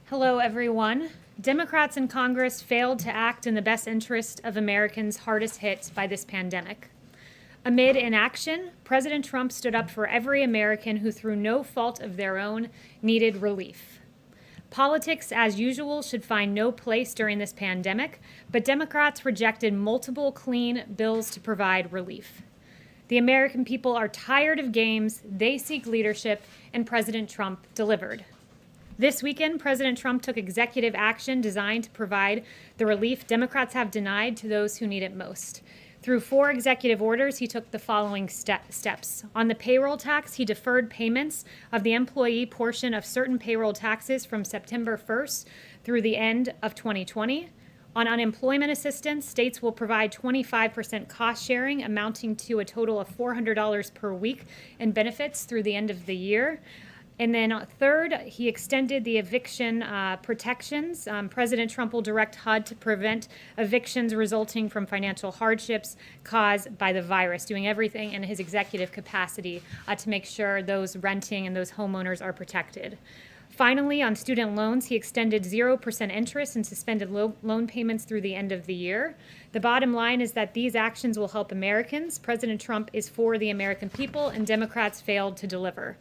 Hello, everyone. Democrats in Congress failed to act in the best interest of Americans hardest hit by this pandemic. Amid inaction, President Trump stood up for every American who, through no fault of their own, needed relief. Politics, as usual, should find no place during this pandemic, but Democrats rejected multiple clean bills to provide relief. The American people are tired of games, they seek leadership, and President Trump delivered. This weekend, President Trump took executive action designed to provide the relief Democrats have denied to those who need it most. Through 4 executive orders, he took the following steps. On the payroll tax, he deferred payments of the employee portion of certain payroll taxes from September 1st through the end of 2020. On unemployment assistance, states will provide 25% cost sharing, amounting to a total of $400 per week in benefits through the end of the year. And then third, he extended the eviction protections. President Trump will direct HUD to prevent evictions resulting from financial hardships caused by the virus, doing everything in his executive capacity to make sure those renting and those homeowners are protected. Finally, on student loans, he extended 0% interest and suspended loan payments through the end of the year. The bottom line is that these actions will help Americans. President Trump is for the American people, and Democrats failed to deliver.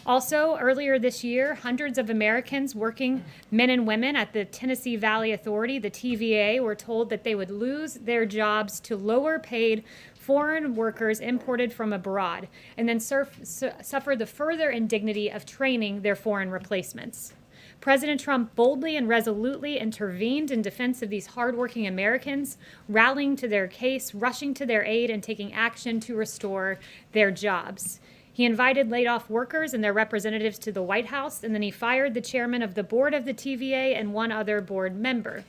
Also, earlier this year, hundreds of Americans, working men and women at the Tennessee Valley Authority, the TVA, were told that they would lose their jobs to lower-paid foreign workers imported from abroad, and then suffer the further indignity of training their foreign replacements. President Trump boldly and resolutely intervened in defense of these hardworking Americans, rallying to their case, rushing to their aid, and taking action to restore their jobs. He invited laid-off workers and their representatives to the White House, and then he fired the chairman of the board of the TVA and one other board member.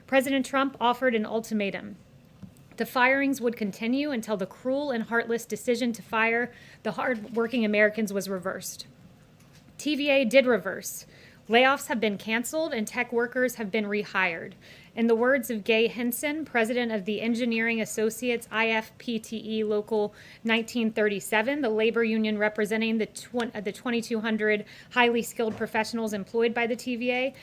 President Trump offered an ultimatum. The firings would continue until the cruel and heartless decision to fire the hard-working Americans was reversed. TVA did reverse. Layoffs have been canceled and tech workers have been rehired. In the words of Gay Henson, president of the Engineering Associates IFPTE Local 1937, the labor union representing the 2,200 highly skilled professionals employed by the TVA,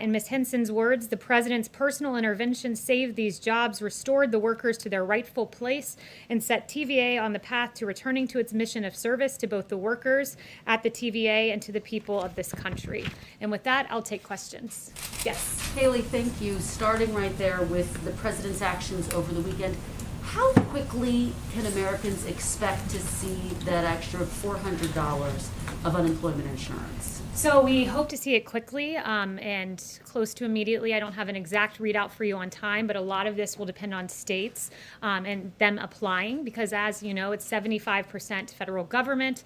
in Ms. Henson's words, the president's personal intervention saved these jobs, restored the workers to their rightful place, and set TVA on the path to returning to its mission of service to both the workers at the TVA and to the people of this country. And with that, I'll take questions. Yes. Kayleigh, thank you. Starting right there with the president's actions over the weekend, how quickly can Americans expect to see that extra $400 of unemployment insurance? So we hope to see it quickly and close to immediately. I don't have an exact readout for you on time, but a lot of this will depend on states and them applying, because as you know, it's 75% federal government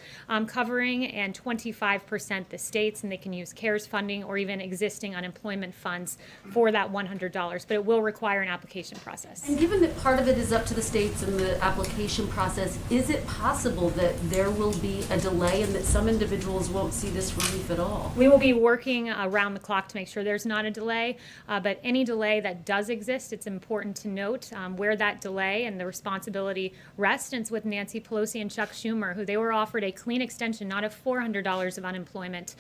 covering and 25% the states, and they can use CARES funding or even existing unemployment funds for that $100, but it will require an application process. And given that part of it is up to the states and the application process, is it possible that there will be a delay and that some individuals won't see this relief at all? We will be working around the clock to make sure there's not a delay, but any delay that does exist, it's important to note where that delay and the responsibility rests. And it's with Nancy Pelosi and Chuck Schumer, who they were offered a clean extension, not of $400 of unemployment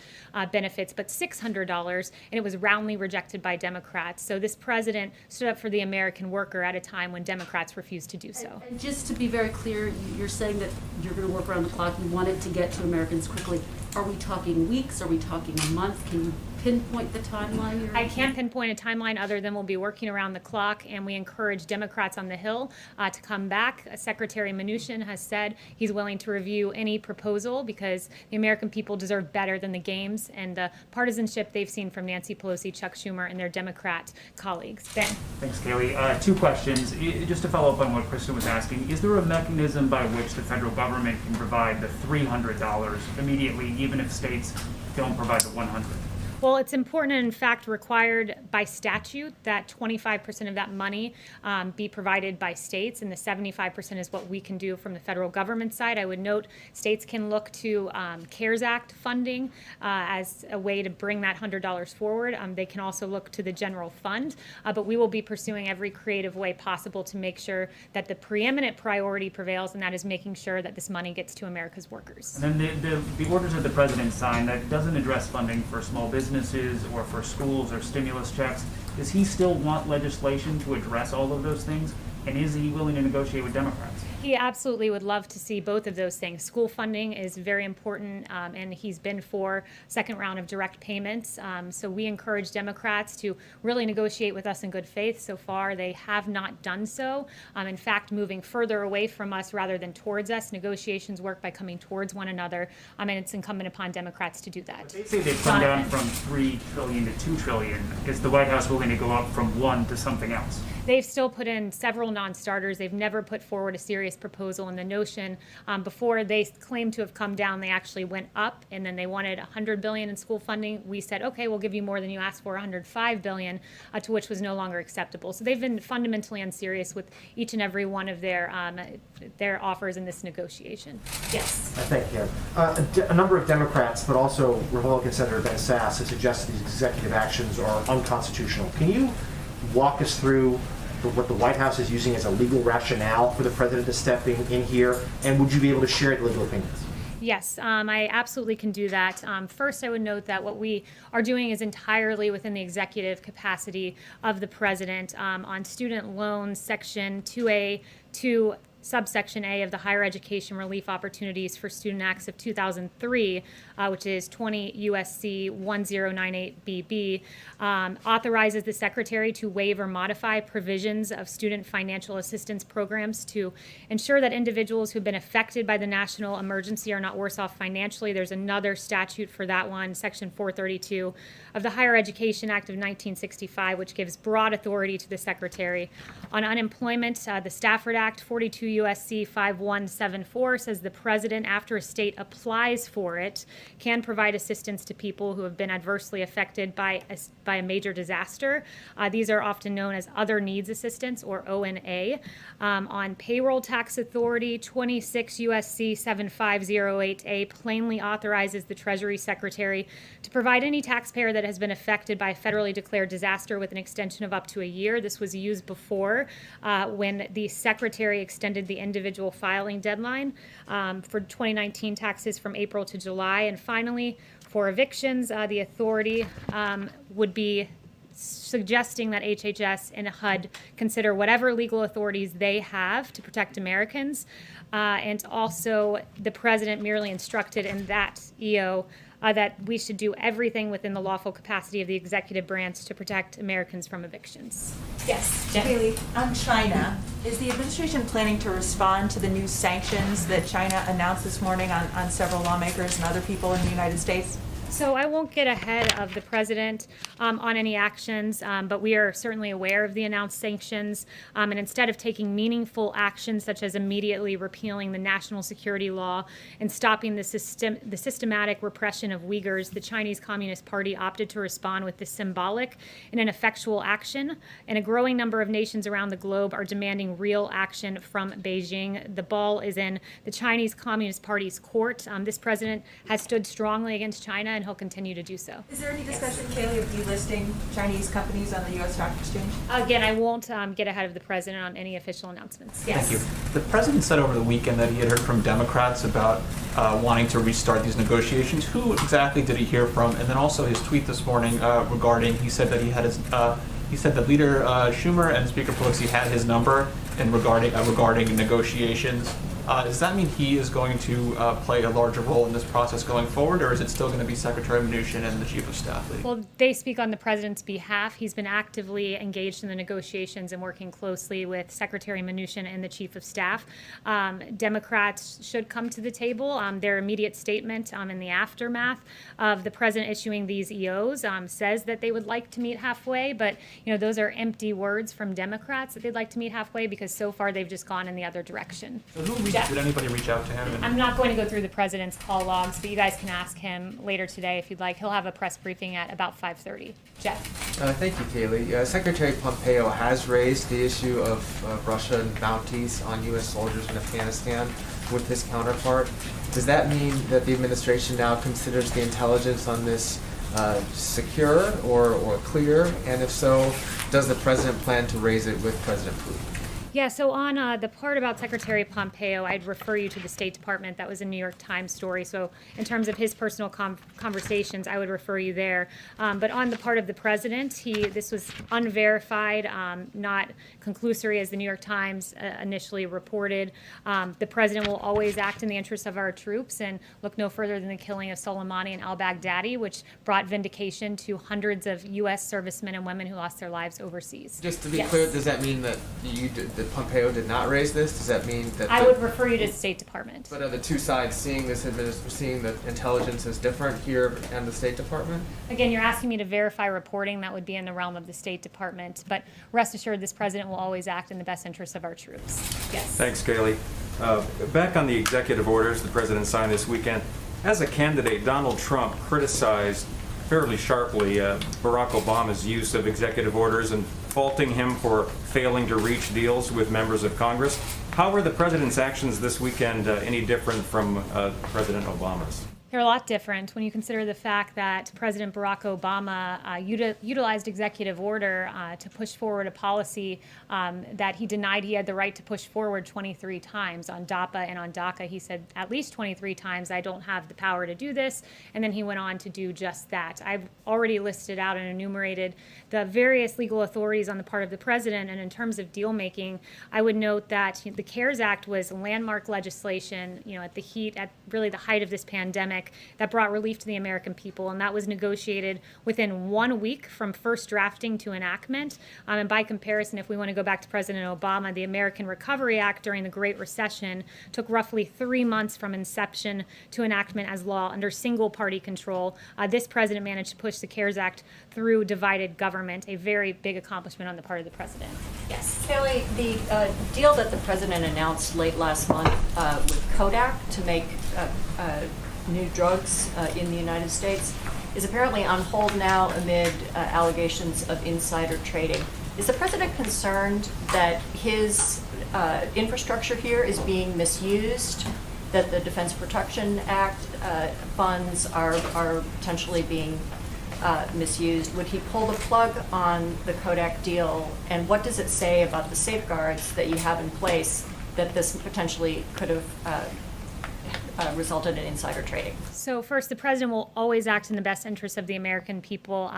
benefits, but $600, and it was roundly rejected by Democrats. So this president stood up for the American worker at a time when Democrats refused to do so. And just to be very clear, you're saying that you're going to work around the clock. You want it to get to Americans quickly. Are we talking weeks? Are we talking a month? Can you pinpoint the timeline? I can't pinpoint a timeline other than we'll be working around the clock, and we encourage Democrats on the Hill to come back. Secretary Mnuchin has said he's willing to review any proposal because the American people deserve better than the games and the partisanship they've seen from Nancy Pelosi, Chuck Schumer, and their Democrat colleagues. Ben. Thanks, Kayleigh. 2 questions. Just to follow up on what Kristen was asking, is there a mechanism by which the federal government can provide the $300 immediately, even if states don't provide the $100? Well, it's important and in fact required by statute that 25% of that money be provided by states, and the 75% is what we can do from the federal government side. I would note states can look to CARES Act funding as a way to bring that $100 forward. They can also look to the general fund, but we will be pursuing every creative way possible to make sure that the preeminent priority prevails, and that is making sure that this money gets to America's workers. And then the orders that the president signed, that doesn't address funding for small business businesses or for schools or stimulus checks. Does he still want legislation to address all of those things? And is he willing to negotiate with Democrats? He absolutely would love to see both of those things. School funding is very important, and he's been for second round of direct payments. So we encourage Democrats to really negotiate with us in good faith. So far, they have not done so. In fact, moving further away from us rather than towards us. Negotiations work by coming towards one another, and it's incumbent upon Democrats to do that. They say they've come down from $3 trillion to $2 trillion. Is the White House willing to go up from one to something else? They've still put in several non-starters. They've never put forward a serious proposal. And the notion, before they claimed to have come down, they actually went up, and then they wanted $100 billion in school funding. We said, okay, we'll give you more than you asked for, $105 billion, to which was no longer acceptable. So they've been fundamentally unserious with each and every one of their offers in this negotiation. Yes. Thank you. A number of Democrats, but also Republican Senator Ben Sasse, have suggested these executive actions are unconstitutional. Can you walk us through what the White House is using as a legal rationale for the president to step in here, and would you be able to share the legal opinions? Yes, I absolutely can do that. First, I would note that what we are doing is entirely within the executive capacity of the president. On student loans, Section 2A, 2 subsection A of the Higher Education Relief Opportunities for Student Acts of 2003, which is 20 USC 1098BB, authorizes the Secretary to waive or modify provisions of student financial assistance programs to ensure that individuals who have been affected by the national emergency are not worse off financially. There's another statute for that one, Section 432 of the Higher Education Act of 1965, which gives broad authority to the Secretary. On unemployment, the Stafford Act, 42 USC 5174, says the president, after a state applies for it, can provide assistance to people who have been adversely affected by a major disaster. These are often known as other needs assistance, or ONA. On payroll tax authority, 26 USC 7508A plainly authorizes the Treasury Secretary to provide any taxpayer that has been affected by a federally declared disaster with an extension of up to a year. This was used before when the Secretary extended the individual filing deadline for 2019 taxes from April to July. And finally, for evictions, the authority would be suggesting that HHS and HUD consider whatever legal authorities they have to protect Americans. And also, the president merely instructed in that EO that we should do everything within the lawful capacity of the executive branch to protect Americans from evictions. Yes, Kayleigh, on China, is the administration planning to respond to the new sanctions that China announced this morning on several lawmakers and other people in the United States? So I won't get ahead of the president on any actions, but we are certainly aware of the announced sanctions. And instead of taking meaningful actions, such as immediately repealing the national security law and stopping the systematic repression of Uyghurs, the Chinese Communist Party opted to respond with this symbolic and ineffectual action. And a growing number of nations around the globe are demanding real action from Beijing. The ball is in the Chinese Communist Party's court. This president has stood strongly against China, and he'll continue to do so. Is there any discussion, Kayleigh, of delisting Chinese companies on the U.S. Stock Exchange? Again, I won't get ahead of the president on any official announcements. Yes. Thank you. The president said over the weekend that he had heard from Democrats about wanting to restart these negotiations. Who exactly did he hear from? And then also his tweet this morning regarding, he said that he had his, he said that Leader Schumer and Speaker Pelosi had his number in regarding negotiations. Does that mean he is going to play a larger role in this process going forward, or is it still going to be Secretary Mnuchin and the Chief of Staff? Well, they speak on the president's behalf. He's been actively engaged in the negotiations and working closely with Secretary Mnuchin and the Chief of Staff. Democrats should come to the table. Their immediate statement in the aftermath of the president issuing these EOs says that they would like to meet halfway, but those are empty words from Democrats that they'd like to meet halfway, because so far they've just gone in the other direction. So did anybody reach out to him? I'm not going to go through the president's call logs, but you guys can ask him later today if you'd like. He'll have a press briefing at about 5:30. Jeff. Thank you, Kayleigh. Secretary Pompeo has raised the issue of Russian bounties on U.S. soldiers in Afghanistan with his counterpart. Does that mean that the administration now considers the intelligence on this secure or clear? And if so, does the president plan to raise it with President Putin? Yeah, so on the part about Secretary Pompeo, I'd refer you to the State Department. That was a New York Times story. So in terms of his personal conversations, I would refer you there. But on the part of the president, this was unverified, not conclusory as the New York Times initially reported. The president will always act in the interest of our troops and look no further than the killing of Soleimani and al-Baghdadi, which brought vindication to hundreds of U.S. servicemen and women who lost their lives overseas. Just to be Yes. clear, does that mean that that Pompeo did not raise this? Does that mean that I would refer you to the State Department. But are the two sides seeing seeing the intelligence as different here and the State Department? Again, you're asking me to verify reporting that would be in the realm of the State Department, but rest assured this president will always act in the best interests of our troops. Yes. Thanks, Kayleigh. Back on the executive orders the president signed this weekend, as a candidate, Donald Trump criticized fairly sharply Barack Obama's use of executive orders and faulting him for failing to reach deals with members of Congress. How were the president's actions this weekend any different from President Obama's? They're a lot different when you consider the fact that President Barack Obama utilized executive order to push forward a policy that he denied he had the right to push forward 23 times on DAPA and on DACA. He said at least 23 times, I don't have the power to do this, and then he went on to do just that. I've already listed out and enumerated the various legal authorities on the part of the president, and in terms of deal making, I would note that the CARES Act was landmark legislation, at really the height of this pandemic, that brought relief to the American people, and that was negotiated within 1 week from first drafting to enactment. And by comparison, if we want to go back to President Obama, the American Recovery Act during the Great Recession took roughly 3 months from inception to enactment as law under single-party control. This president managed to push the CARES Act through divided government, a very big accomplishment on the part of the president. Yes. Kayleigh, the deal that the president announced late last month with Kodak to make new drugs in the United States is apparently on hold now amid allegations of insider trading. Is the president concerned that his infrastructure here is being misused, that the Defense Production Act funds are potentially being misused? Would he pull the plug on the Kodak deal? And what does it say about the safeguards that you have in place that this potentially could have resulted in insider trading? So first, the president will always act in the best interest of the American people.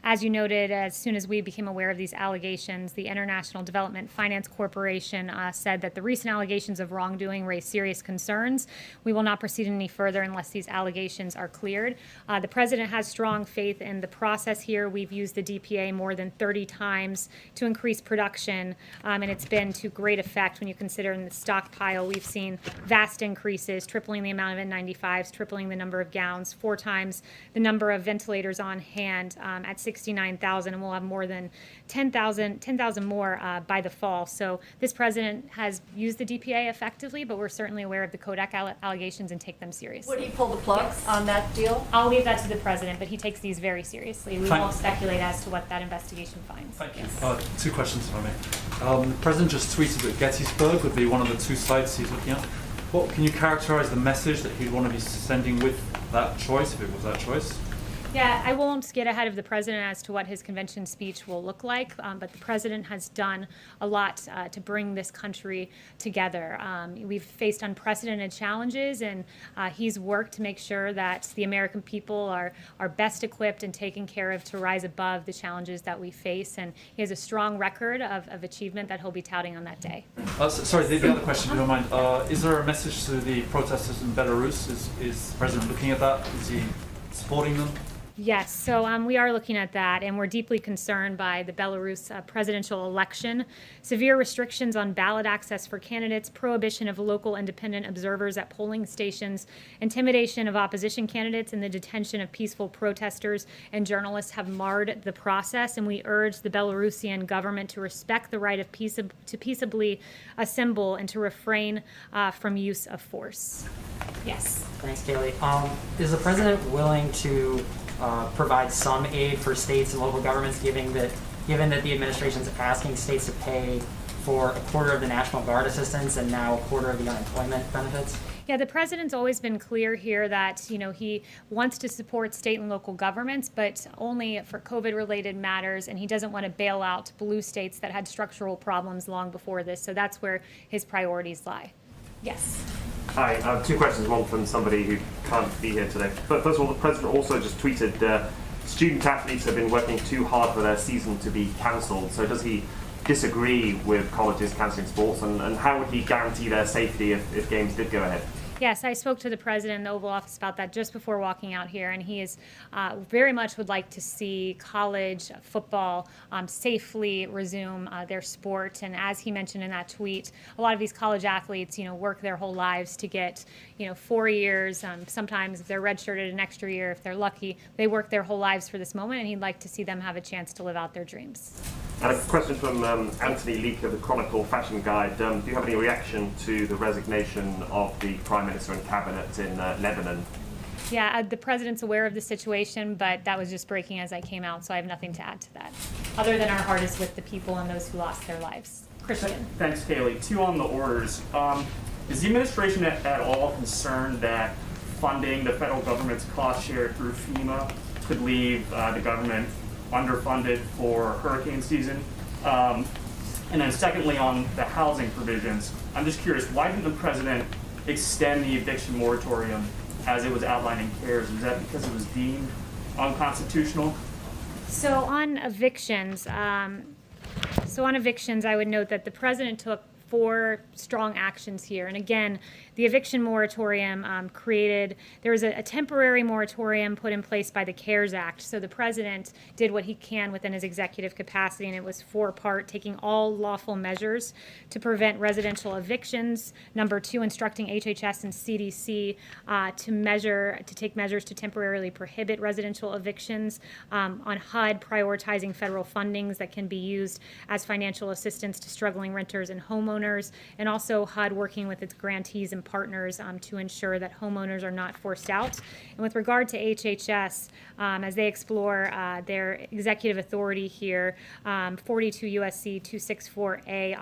As you noted, as soon as we became aware of these allegations, the International Development Finance Corporation said that the recent allegations of wrongdoing raise serious concerns. We will not proceed any further unless these allegations are cleared. The president has strong faith in the process here. We've used the DPA more than 30 times to increase production, and it's been to great effect when you consider in the stockpile we've seen vast increases, tripling the amount of N95s, tripling the number of gowns, 4 times the number of ventilators on hand at 69,000, and we'll have more than 10,000 more by the fall. So this president has used the DPA effectively, but we're certainly aware of the Kodak allegations and take them seriously. Would he pull the plug on that deal? I'll leave that to the president, but he takes these very seriously. We won't speculate as to what that investigation finds. Thank you. Yes. 2 questions, if I may. The president just tweeted that Gettysburg would be one of the 2 sites he's looking at. What can you characterize the message that he'd want to be sending with that choice, if it was that choice? Yeah, I won't get ahead of the president as to what his convention speech will look like, but the president has done a lot to bring this country together. We've faced unprecedented challenges, and he's worked to make sure that the American people are best equipped and taken care of to rise above the challenges that we face, and he has a strong record of achievement that he'll be touting on that day. Sorry, the other question, if you don't mind. Is there a message to the protesters in Belarus? Is the president looking at that? Is he supporting them? Yes, so we are looking at that, and we're deeply concerned by the Belarus presidential election. Severe restrictions on ballot access for candidates, prohibition of local independent observers at polling stations, intimidation of opposition candidates, and the detention of peaceful protesters and journalists have marred the process, and we urge the Belarusian government to respect the right of to peaceably assemble and to refrain from use of force. Yes. Thanks, Kayleigh. Is the president willing to provide some aid for states and local governments, given that the administration is asking states to pay for a quarter of the National Guard assistance and now a quarter of the unemployment benefits? Yeah, the president's always been clear here that, he wants to support state and local governments, but only for COVID-related matters, and he doesn't want to bail out blue states that had structural problems long before this. So that's where his priorities lie. Yes. Hi, I have two questions, one from somebody who can't be here today. But first of all, the president also just tweeted, student athletes have been working too hard for their season to be cancelled. So does he disagree with colleges cancelling sports, and how would he guarantee their safety if games did go ahead? Yes, I spoke to the president in the Oval Office about that just before walking out here, and he is very much would like to see college football safely resume their sport. And as he mentioned in that tweet, a lot of these college athletes, work their whole lives to get, 4 years. Sometimes if they're redshirted an extra year, if they're lucky, they work their whole lives for this moment, and he'd like to see them have a chance to live out their dreams. And a question from Anthony Leake of the Chronicle Fashion Guide. Do you have any reaction to the resignation of the Prime Minister and Cabinet in Lebanon? Yeah, the president's aware of the situation, but that was just breaking as I came out, so I have nothing to add to that, other than our heart is with the people and those who lost their lives. Christian. Thanks, Kayleigh. Two on the orders. Is the administration at all concerned that funding the federal government's cost share through FEMA could leave the government underfunded for hurricane season? And then secondly, on the housing provisions, I'm just curious, why didn't the president extend the eviction moratorium as it was outlined in CARES? Is that because it was deemed unconstitutional? So on evictions, I would note that the president took 4 strong actions here. And again, the eviction moratorium there was a temporary moratorium put in place by the CARES Act. So the president did what he can within his executive capacity, and it was 4-part, taking all lawful measures to prevent residential evictions. Number 2, instructing HHS and CDC to take measures to temporarily prohibit residential evictions. On HUD, prioritizing federal fundings that can be used as financial assistance to struggling renters and homeowners, and also HUD working with its grantees and partners to ensure that homeowners are not forced out. And with regard to HHS, as they explore their executive authority here, 42 U.S.C. 264A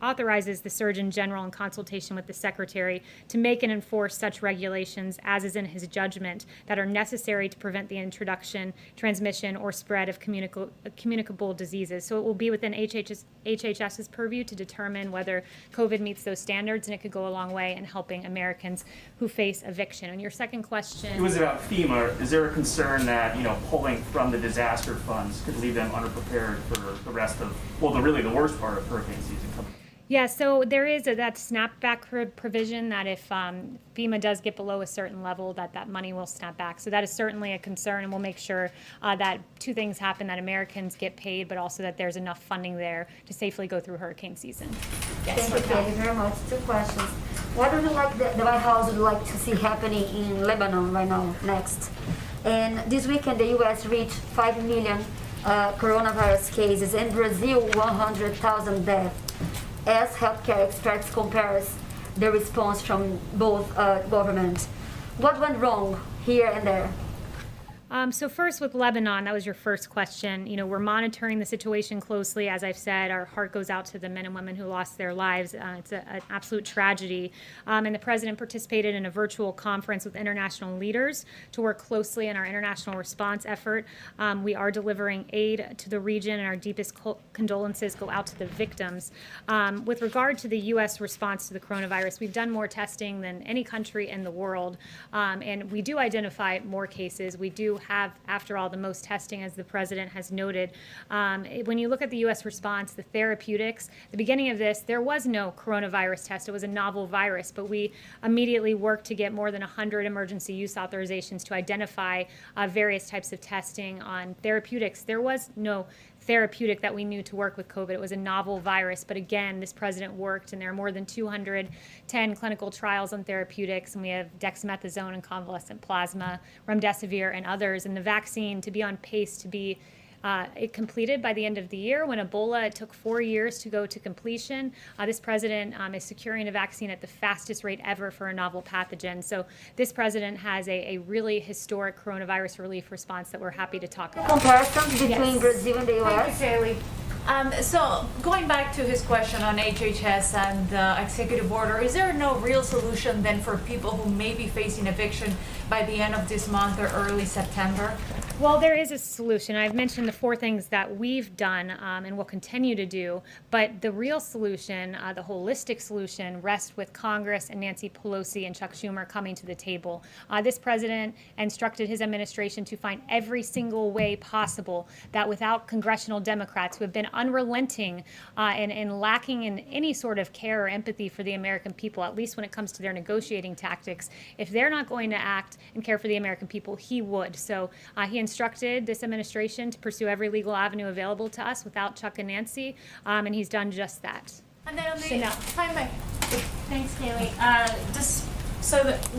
authorizes the Surgeon General in consultation with the Secretary to make and enforce such regulations as is in his judgment that are necessary to prevent the introduction, transmission, or spread of communicable diseases. So it will be within HHS's purview to determine whether COVID meets those standards, and it could go a long way in helping Americans who face eviction. And your second question? It was about FEMA. Is there a concern that, pulling from the disaster funds could leave them underprepared for the rest of, the worst part of hurricane season coming? Yeah, so there is that snapback provision that if FEMA does get below a certain level, that money will snap back. So that is certainly a concern, and we'll make sure that 2 things happen, that Americans get paid, but also that there's enough funding there to safely go through hurricane season. Yes, thank you, Kayleigh, very much. 2 questions. What would you like the White House would like to see happening in Lebanon right now, next? And this weekend, the U.S. reached 5 million coronavirus cases, and Brazil 100,000 deaths. As healthcare experts compares the response from both governments. What went wrong here and there? So first with Lebanon, that was your first question. We're monitoring the situation closely. As I've said, our heart goes out to the men and women who lost their lives. It's an absolute tragedy. And the president participated in a virtual conference with international leaders to work closely in our international response effort. We are delivering aid to the region, and our deepest condolences go out to the victims. With regard to the U.S. response to the coronavirus, we've done more testing than any country in the world. And we do identify more cases. We do have, after all, the most testing, as the president has noted. When you look at the U.S. response, the therapeutics, the beginning of this, there was no coronavirus test. It was a novel virus, but we immediately worked to get more than 100 emergency use authorizations to identify various types of testing on therapeutics. There was no therapeutic that we knew to work with COVID. It was a novel virus, but again, this president worked, and there are more than 210 clinical trials on therapeutics, and we have dexamethasone and convalescent plasma, remdesivir, and others, and the vaccine to be on pace to be completed by the end of the year. When Ebola, it took 4 years to go to completion. This president is securing a vaccine at the fastest rate ever for a novel pathogen. So this president has a really historic coronavirus relief response that we're happy to talk about. Comparisons between Brazil and the U.S.? Thank you, Kayleigh. So going back to his question on HHS and executive order, is there no real solution then for people who may be facing eviction by the end of this month or early September? Well, there is a solution. I've mentioned the 4 things that we've done and will continue to do, but the real solution, the holistic solution, rests with Congress and Nancy Pelosi and Chuck Schumer coming to the table. This president instructed his administration to find every single way possible that without congressional Democrats who have been unrelenting and lacking in any sort of care or empathy for the American people, at least when it comes to their negotiating tactics, if they're not going to act and care for the American people, he would. So he instructed this administration to pursue every legal avenue available to us without Chuck and Nancy, and he's done just that. And then on the Chanel. Thanks, Kayleigh.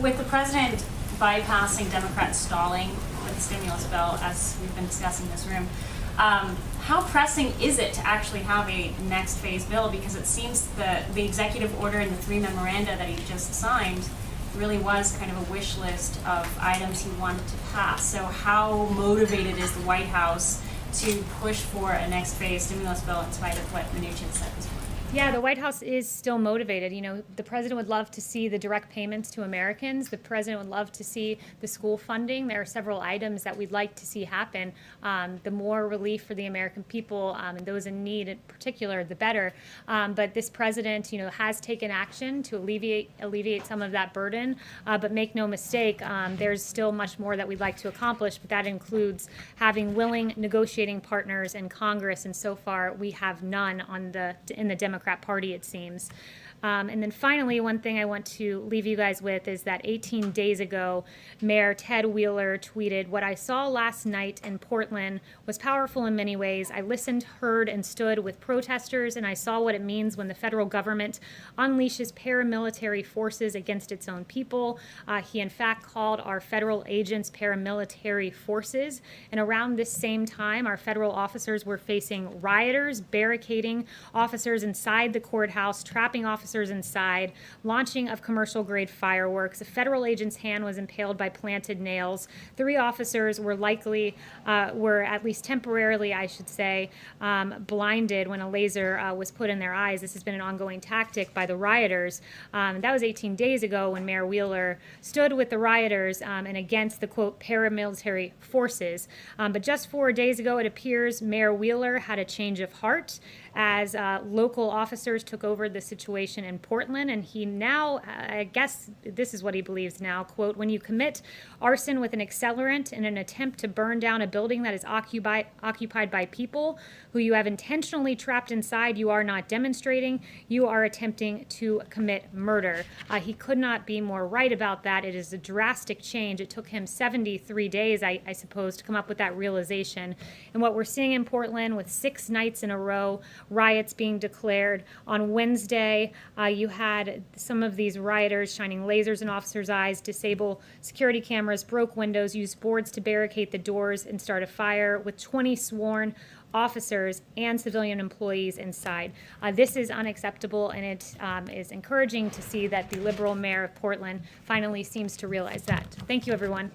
With the president bypassing Democrats stalling with the stimulus bill, as we've been discussing in this room, how pressing is it to actually have a next phase bill? Because it seems that the executive order and the 3 memoranda that he just signed really was kind of a wish list of items he wanted to pass. So how motivated is the White House to push for a next phase stimulus bill in spite of what Mnuchin said this morning? Yeah, the White House is still motivated. You know, the president would love to see the direct payments to Americans. The president would love to see the school funding. There are several items that we'd like to see happen. The more relief for the American people and those in need in particular, the better. But this president, you know, has taken action to alleviate some of that burden. But make no mistake, there's still much more that we'd like to accomplish. But that includes having willing negotiating partners in Congress. And so far, we have none in the Democrat Party, it seems. And then finally, one thing I want to leave you guys with is that 18 days ago, Mayor Ted Wheeler tweeted, "What I saw last night in Portland was powerful in many ways. I listened, heard, and stood with protesters, and I saw what it means when the federal government unleashes paramilitary forces against its own people." He, in fact, called our federal agents paramilitary forces. And around this same time, our federal officers were facing rioters, barricading officers inside the courthouse, trapping officers inside, launching of commercial-grade fireworks. A federal agent's hand was impaled by planted nails. 3 officers were at least temporarily, I should say, blinded when a laser was put in their eyes. This has been an ongoing tactic by the rioters. That was 18 days ago when Mayor Wheeler stood with the rioters and against the, quote, paramilitary forces. But just 4 days ago, it appears Mayor Wheeler had a change of heart as local officers took over the situation in Portland, and he now, I guess this is what he believes now, quote, "When you commit arson with an accelerant in an attempt to burn down a building that is occupied by people who you have intentionally trapped inside, you are not demonstrating, you are attempting to commit murder." He could not be more right about that. It is a drastic change. It took him 73 days, I suppose, to come up with that realization. And what we're seeing in Portland with 6 nights in a row, riots being declared. On Wednesday, you had some of these rioters shining lasers in officers' eyes, disable security cameras, broke windows, used boards to barricade the doors, and start a fire with 20 sworn officers and civilian employees inside. This is unacceptable, and it is encouraging to see that the liberal mayor of Portland finally seems to realize that. Thank you, everyone.